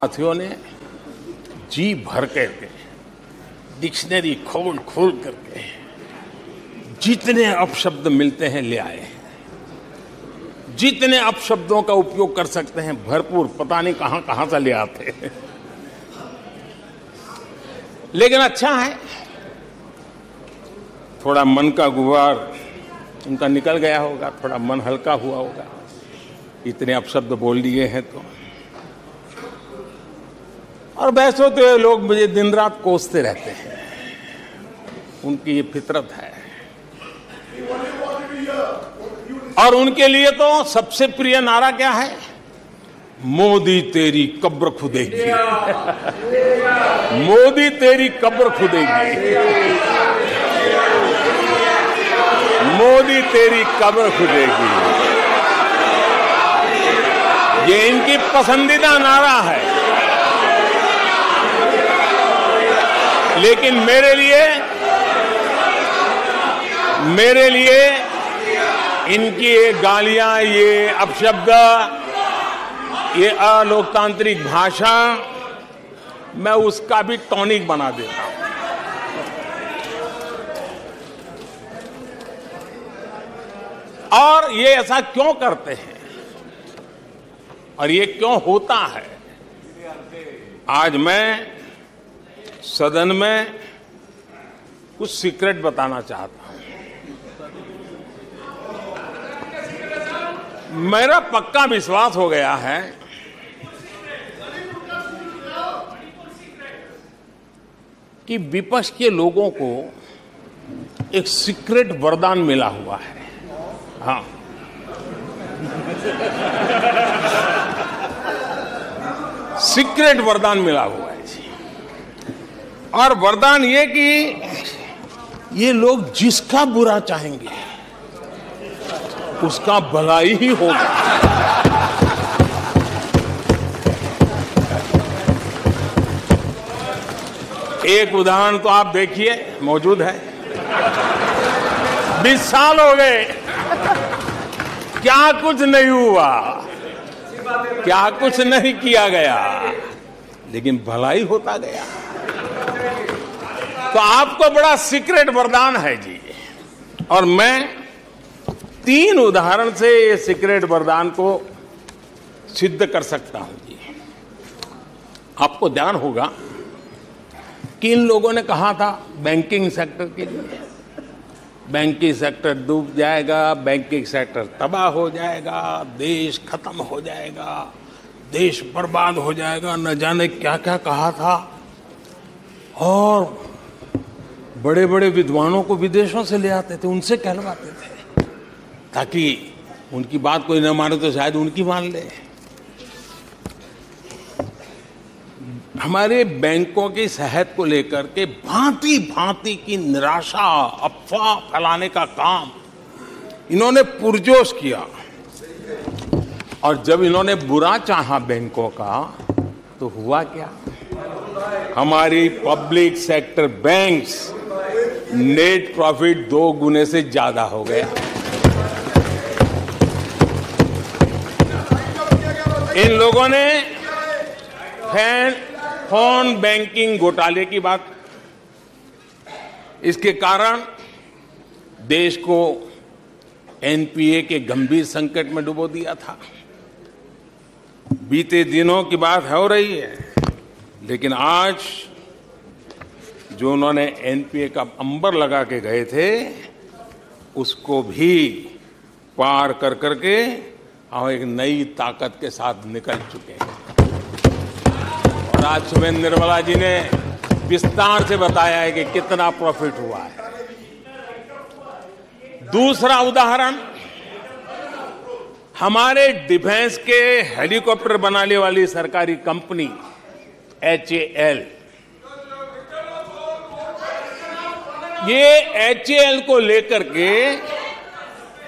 साथियों ने जी भर करके डिक्शनरी खोल खोल करके जितने अपशब्द मिलते हैं ले आए, जितने अपशब्दों का उपयोग कर सकते हैं भरपूर, पता नहीं कहां कहां से ले आते हैं। लेकिन अच्छा है, थोड़ा मन का गुबार उनका निकल गया होगा, थोड़ा मन हल्का हुआ होगा, इतने अपशब्द बोल दिए हैं तो। और वैसे तो ये लोग मुझे दिन रात कोसते रहते हैं, उनकी ये फितरत है। और उनके लिए तो सबसे प्रिय नारा क्या है? मोदी तेरी कब्र खुदेगी। मोदी तेरी कब्र खुदेगी, मोदी तेरी कब्र खुदेगी, ये इनकी पसंदीदा नारा है। लेकिन मेरे लिए इनकी ये गालियां, ये अपशब्द, ये अलोकतांत्रिक भाषा, मैं उसका भी टॉनिक बना देता हूं। और ये ऐसा क्यों करते हैं और ये क्यों होता है? आज मैं सदन में कुछ सीक्रेट बताना चाहता हूं। मेरा पक्का विश्वास हो गया है कि विपक्ष के लोगों को एक सीक्रेट वरदान मिला हुआ है। हाँ, सीक्रेट वरदान मिला हुआ है। और वरदान ये कि ये लोग जिसका बुरा चाहेंगे उसका भलाई ही होगा। एक उदाहरण तो आप देखिए, मौजूद है। 20 साल हो गए, क्या कुछ नहीं हुआ, क्या कुछ नहीं किया गया, लेकिन भलाई होता गया। तो आपको बड़ा सीक्रेट वरदान है जी। और मैं 3 उदाहरण से ये सीक्रेट वरदान को सिद्ध कर सकता हूं जी। आपको ध्यान होगा कि इन लोगों ने कहा था बैंकिंग सेक्टर के लिए, बैंकिंग सेक्टर डूब जाएगा, बैंकिंग सेक्टर तबाह हो जाएगा, देश खत्म हो जाएगा, देश बर्बाद हो जाएगा, न जाने क्या क्या कहा था। और बड़े बड़े विद्वानों को विदेशों से ले आते थे, उनसे कहलवाते थे, ताकि उनकी बात कोई न माने तो शायद उनकी मान ले। हमारे बैंकों की सेहत को लेकर के भांति भांति की निराशा, अफवाह फैलाने का काम इन्होंने पुरजोश किया। और जब इन्होंने बुरा चाहा बैंकों का, तो हुआ क्या? हमारी public sector banks net profit 2 गुने से ज्यादा हो गया। इन लोगों ने फोन बैंकिंग घोटाले की बात, इसके कारण देश को एनपीए के गंभीर संकट में डुबो दिया था। बीते दिनों की बात हो रही है, लेकिन आज जो उन्होंने एनपीए का अंबर लगा के गए थे, उसको भी पार कर करके हम एक नई ताकत के साथ निकल चुके हैं। और आज सुबह निर्मला जी ने विस्तार से बताया है कि कितना प्रॉफिट हुआ है। दूसरा उदाहरण, हमारे डिफेंस के हेलीकॉप्टर बनाने वाली सरकारी कंपनी HAL, ये HAL को लेकर के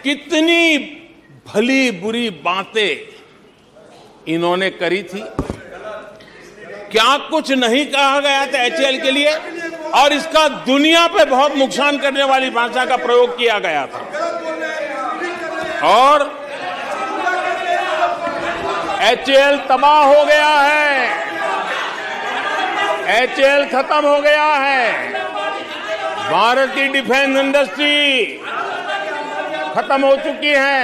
कितनी भली बुरी बातें इन्होंने करी थी। क्या कुछ नहीं कहा गया था HAL के लिए, और इसका दुनिया पे बहुत नुकसान करने वाली भाषा का प्रयोग किया गया था। और HAL तबाह हो गया है। HAL खत्म हो गया है, भारत की डिफेंस इंडस्ट्री खत्म हो चुकी है।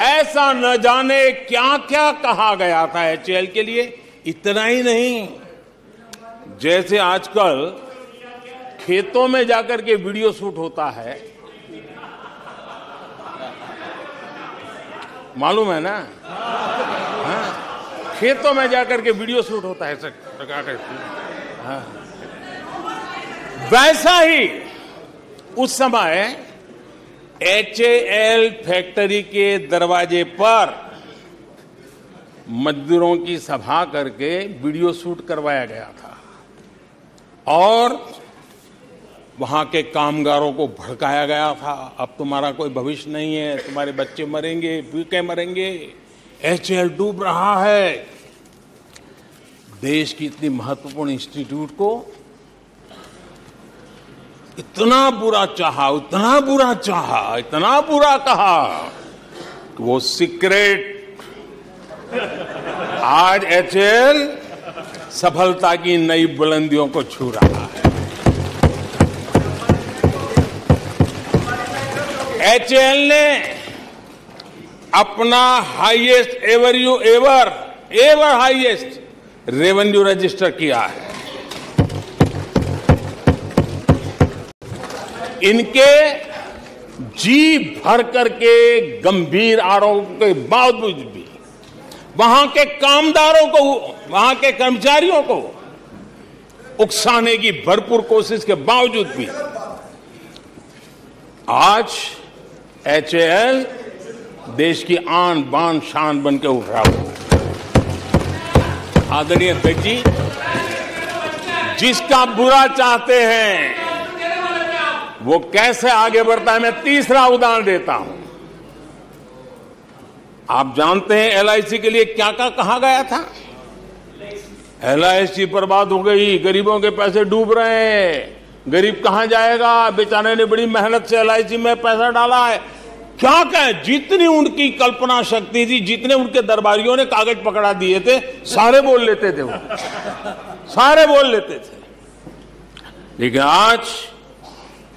ऐसा न जाने क्या क्या कहा गया था HAL के लिए। इतना ही नहीं, जैसे आजकल खेतों में जाकर के वीडियो शूट होता है, मालूम है ना? हाँ? खेतों में जाकर के वीडियो शूट होता है, हाँ। वैसा ही उस समय HAL फैक्ट्री के दरवाजे पर मजदूरों की सभा करके वीडियो शूट करवाया गया था और वहां के कामगारों को भड़काया गया था। अब तुम्हारा कोई भविष्य नहीं है, तुम्हारे बच्चे मरेंगे, भूखे मरेंगे, HAL डूब रहा है। देश की इतनी महत्वपूर्ण इंस्टीट्यूट को इतना बुरा चाहा, इतना बुरा चाहा, इतना बुरा कहा कि वो सीक्रेट आज HAL सफलता की नई बुलंदियों को छू रहा है। HAL ने अपना highest ever highest revenue register किया है। इनके जी भर करके गंभीर आरोपों के बावजूद भी वहां के कामदारों को, वहां के कर्मचारियों को उकसाने की भरपूर कोशिश के बावजूद भी आज HAL देश की आन बान शान बन के उठ रहा है। आदरणीय अध्यक्ष जी, जिसका बुरा चाहते हैं वो कैसे आगे बढ़ता है, मैं तीसरा उदाहरण देता हूं। आप जानते हैं LIC के लिए क्या क्या कहा गया था? LIC बर्बाद हो गई, गरीबों के पैसे डूब रहे हैं, गरीब कहां जाएगा, बेचारे ने बड़ी मेहनत से LIC में पैसा डाला है। क्या कहें, जितनी उनकी कल्पना शक्ति थी, जितने उनके दरबारियों ने कागज पकड़ा दिए थे, सारे बोल लेते थे, वो सारे बोल लेते थे। लेकिन आज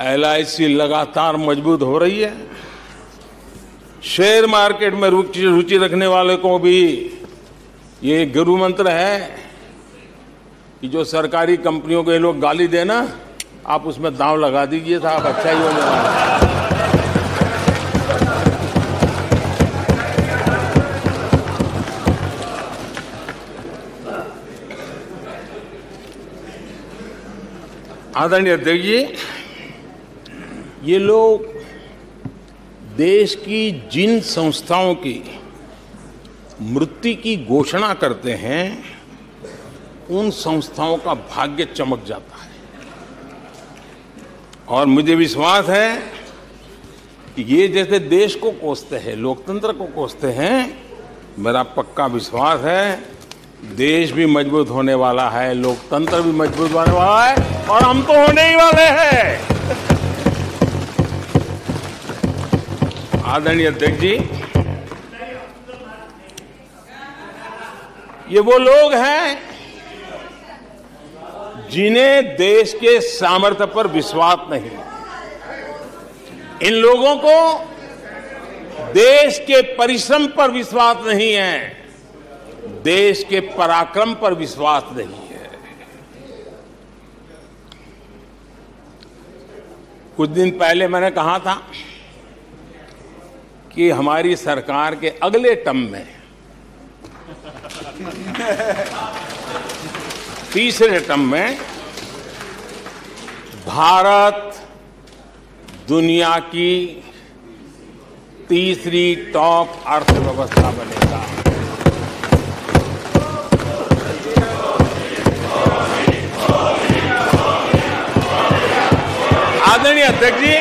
LIC लगातार मजबूत हो रही है। शेयर मार्केट में रुचि रखने वाले को भी ये गुरु मंत्र है कि जो सरकारी कंपनियों को ये लोग गाली देना, आप उसमें दांव लगा दीजिए साहब, अच्छा ही हो जाएगा। आदरणीय अध्यक्ष जी, ये लोग देश की जिन संस्थाओं की मृत्यु की घोषणा करते हैं, उन संस्थाओं का भाग्य चमक जाता है। और मुझे विश्वास है कि ये जैसे देश को कोसते हैं, लोकतंत्र को कोसते हैं, मेरा पक्का विश्वास है देश भी मजबूत होने वाला है, लोकतंत्र भी मजबूत होने वाला है, और हम तो होने ही वाले हैं। आदरणीय अध्यक्ष जी, ये वो लोग हैं जिन्हें देश के सामर्थ्य पर विश्वास नहीं। इन लोगों को देश के परिश्रम पर विश्वास नहीं है, देश के पराक्रम पर विश्वास नहीं है। कुछ दिन पहले मैंने कहा था कि हमारी सरकार के अगले टर्म में, तीसरे टर्म में, भारत दुनिया की तीसरी टॉप अर्थव्यवस्था बनेगा। आदरणीय अध्यक्ष जी,